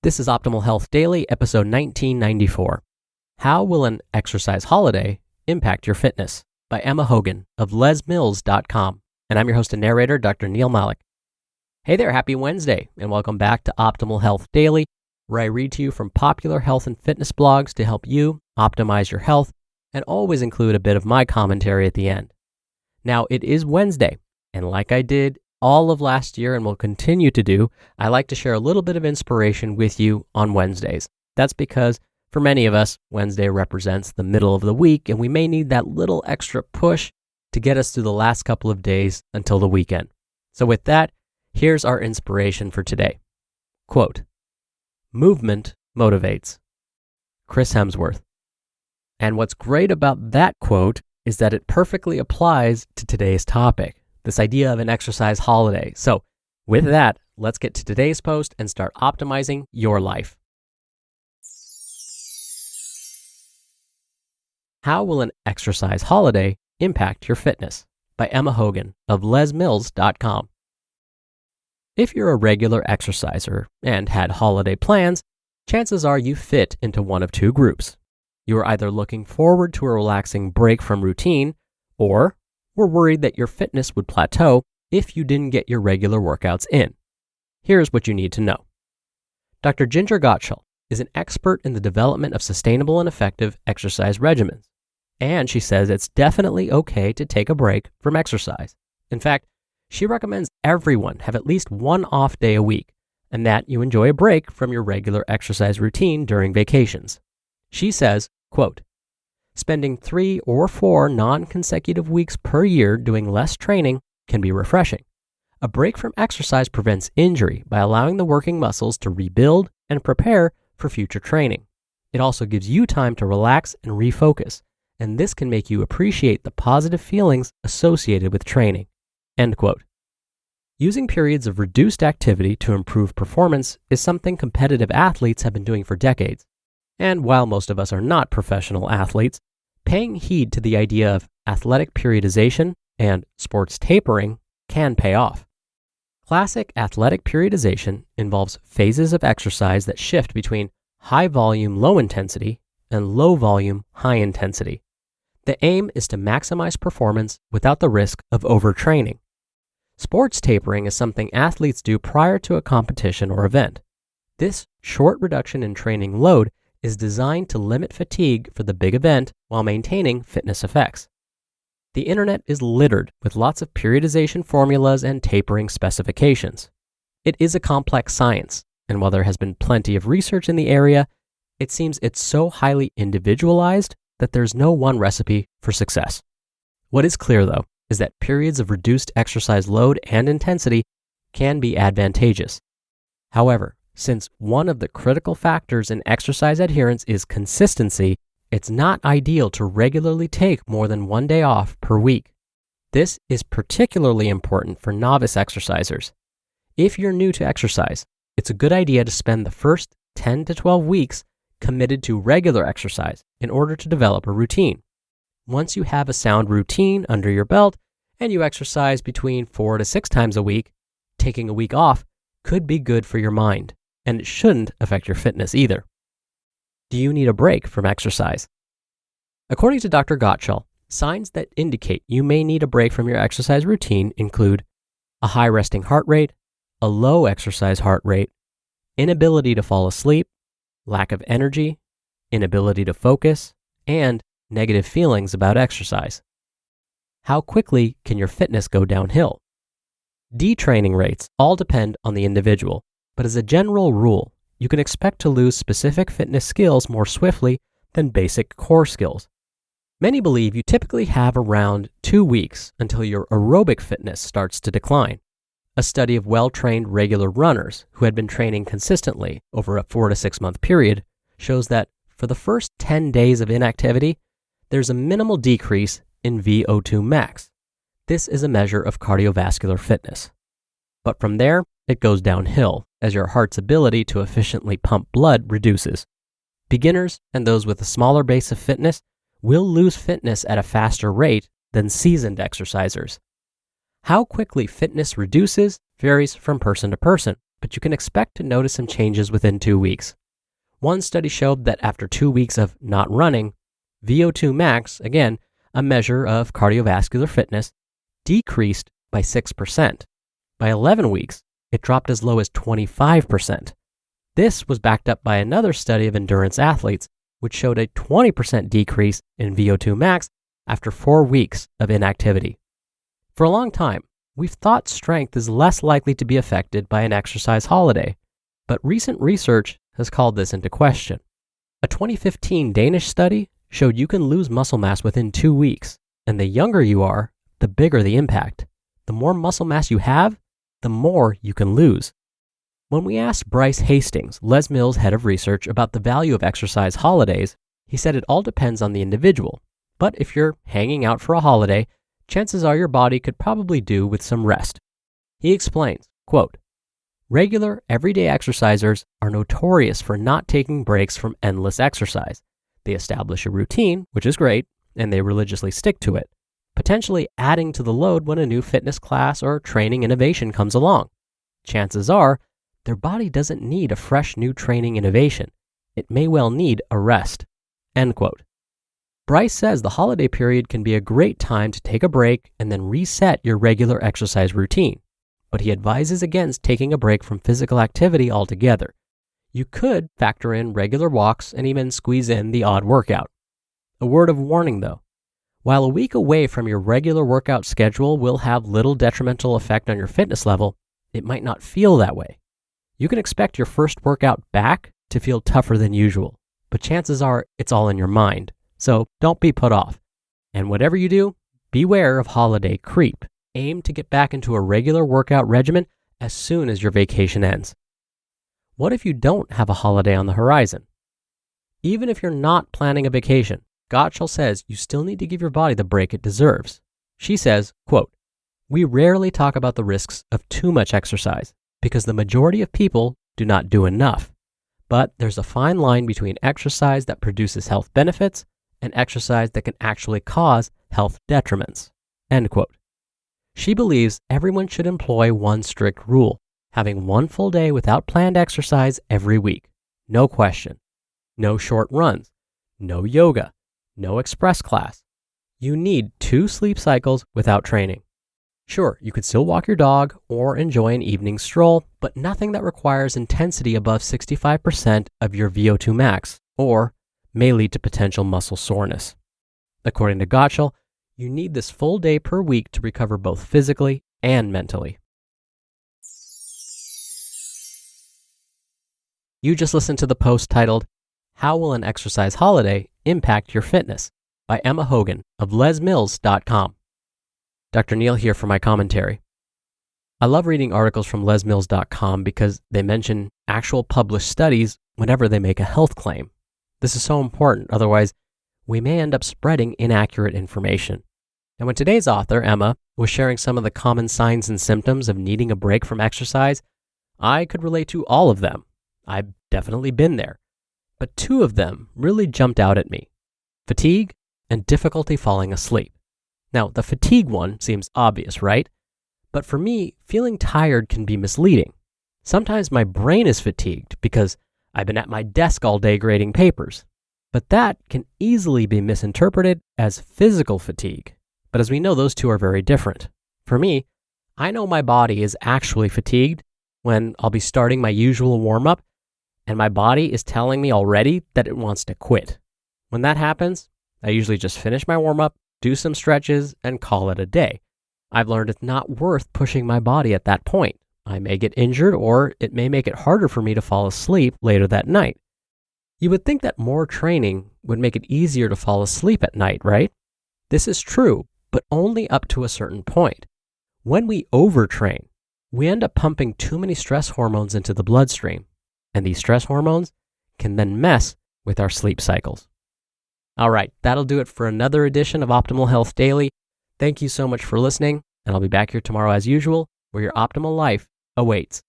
This is Optimal Health Daily, episode 1994. How will an exercise holiday impact your fitness? By Emma Hogan of lesmills.com. And I'm your host and narrator, Dr. Neil Malik. Hey there, happy Wednesday, and welcome back to Optimal Health Daily, where I read to you from popular health and fitness blogs to help you optimize your health and always include a bit of my commentary at the end. Now, it is Wednesday, and like I did all of last year and will continue to do, I like to share a little bit of inspiration with you on Wednesdays. That's because for many of us, Wednesday represents the middle of the week, and we may need that little extra push to get us through the last couple of days until the weekend. So with that, here's our inspiration for today. Quote, "Movement motivates." Chris Hemsworth. And what's great about that quote is that it perfectly applies to today's topic, this idea of an exercise holiday. So with that, let's get to today's post and start optimizing your life. How will an exercise holiday impact your fitness? By Emma Hogan of lesmills.com. If you're a regular exerciser and had holiday plans, chances are you fit into one of two groups. You are either looking forward to a relaxing break from routine, or were worried that your fitness would plateau if you didn't get your regular workouts in. Here's what you need to know. Dr. Ginger Gottschall is an expert in the development of sustainable and effective exercise regimens, and she says it's definitely okay to take a break from exercise. In fact, she recommends everyone have at least one off day a week, and that you enjoy a break from your regular exercise routine during vacations. She says, quote, "Spending 3 or 4 non-consecutive weeks per year doing less training can be refreshing. A break from exercise prevents injury by allowing the working muscles to rebuild and prepare for future training. It also gives you time to relax and refocus, and this can make you appreciate the positive feelings associated with training." End quote. Using periods of reduced activity to improve performance is something competitive athletes have been doing for decades. And while most of us are not professional athletes, paying heed to the idea of athletic periodization and sports tapering can pay off. Classic athletic periodization involves phases of exercise that shift between high volume, low intensity and low volume, high intensity. The aim is to maximize performance without the risk of overtraining. Sports tapering is something athletes do prior to a competition or event. This short reduction in training load is designed to limit fatigue for the big event while maintaining fitness effects. The internet is littered with lots of periodization formulas and tapering specifications. It is a complex science, and while there has been plenty of research in the area, it seems it's so highly individualized that there's no one recipe for success. What is clear, though, is that periods of reduced exercise load and intensity can be advantageous. However, since one of the critical factors in exercise adherence is consistency, it's not ideal to regularly take more than 1 day off per week. This is particularly important for novice exercisers. If you're new to exercise, it's a good idea to spend the first 10 to 12 weeks committed to regular exercise in order to develop a routine. Once you have a sound routine under your belt and you exercise between 4 to 6 times a week, taking a week off could be good for your mind, and it shouldn't affect your fitness either. Do you need a break from exercise? According to Dr. Gottschall, signs that indicate you may need a break from your exercise routine include a high resting heart rate, a low exercise heart rate, inability to fall asleep, lack of energy, inability to focus, and negative feelings about exercise. How quickly can your fitness go downhill? Detraining rates all depend on the individual, but as a general rule, you can expect to lose specific fitness skills more swiftly than basic core skills. Many believe you typically have around 2 weeks until your aerobic fitness starts to decline. A study of well-trained regular runners who had been training consistently over a 4 to 6 month period shows that for the first 10 days of inactivity, there's a minimal decrease in VO2 max. This is a measure of cardiovascular fitness. But from there, it goes downhill as your heart's ability to efficiently pump blood reduces. Beginners and those with a smaller base of fitness will lose fitness at a faster rate than seasoned exercisers. How quickly fitness reduces varies from person to person, but you can expect to notice some changes within 2 weeks. One study showed that after 2 weeks of not running, VO2 max, again, a measure of cardiovascular fitness, decreased by 6%. By 11 weeks, it dropped as low as 25%. This was backed up by another study of endurance athletes, which showed a 20% decrease in VO2 max after 4 weeks of inactivity. For a long time, we've thought strength is less likely to be affected by an exercise holiday, but recent research has called this into question. A 2015 Danish study showed you can lose muscle mass within 2 weeks, and the younger you are, the bigger the impact. The more muscle mass you have, the more you can lose. When we asked Bryce Hastings, Les Mills' head of research, about the value of exercise holidays, he said it all depends on the individual. But if you're hanging out for a holiday, chances are your body could probably do with some rest. He explains, quote, "Regular, everyday exercisers are notorious for not taking breaks from endless exercise. They establish a routine, which is great, and they religiously stick to it, potentially adding to the load when a new fitness class or training innovation comes along. Chances are, their body doesn't need a fresh new training innovation. It may well need a rest." End quote. Bryce says the holiday period can be a great time to take a break and then reset your regular exercise routine, but he advises against taking a break from physical activity altogether. You could factor in regular walks and even squeeze in the odd workout. A word of warning though, while a week away from your regular workout schedule will have little detrimental effect on your fitness level, it might not feel that way. You can expect your first workout back to feel tougher than usual, but chances are it's all in your mind. So don't be put off. And whatever you do, beware of holiday creep. Aim to get back into a regular workout regimen as soon as your vacation ends. What if you don't have a holiday on the horizon? Even if you're not planning a vacation, Gottschall says you still need to give your body the break it deserves. She says, quote, "We rarely talk about the risks of too much exercise because the majority of people do not do enough. But there's a fine line between exercise that produces health benefits and exercise that can actually cause health detriments." End quote. She believes everyone should employ one strict rule, having one full day without planned exercise every week. No question. No short runs. No yoga. No express class. You need 2 sleep cycles without training. Sure, you could still walk your dog or enjoy an evening stroll, but nothing that requires intensity above 65% of your VO2 max, or may lead to potential muscle soreness. According to Gottschall, you need this full day per week to recover both physically and mentally. You just listened to the post titled, "How Will an Exercise Holiday Impact Your Fitness?" by Emma Hogan of lesmills.com. Dr. Neil here for my commentary. I love reading articles from lesmills.com because they mention actual published studies whenever they make a health claim. This is so important, otherwise we may end up spreading inaccurate information. And when today's author, Emma, was sharing some of the common signs and symptoms of needing a break from exercise, I could relate to all of them. I've definitely been there. But 2 of them really jumped out at me: fatigue and difficulty falling asleep. Now, the fatigue one seems obvious, right? But for me, feeling tired can be misleading. Sometimes my brain is fatigued because I've been at my desk all day grading papers. But that can easily be misinterpreted as physical fatigue. But as we know, those 2 are very different. For me, I know my body is actually fatigued when I'll be starting my usual warm-up and my body is telling me already that it wants to quit. When that happens, I usually just finish my warm-up, do some stretches, and call it a day. I've learned it's not worth pushing my body at that point. I may get injured, or it may make it harder for me to fall asleep later that night. You would think that more training would make it easier to fall asleep at night, right? This is true, but only up to a certain point. When we overtrain, we end up pumping too many stress hormones into the bloodstream, and these stress hormones can then mess with our sleep cycles. All right, that'll do it for another edition of Optimal Health Daily. Thank you so much for listening, and I'll be back here tomorrow as usual, where your optimal life awaits.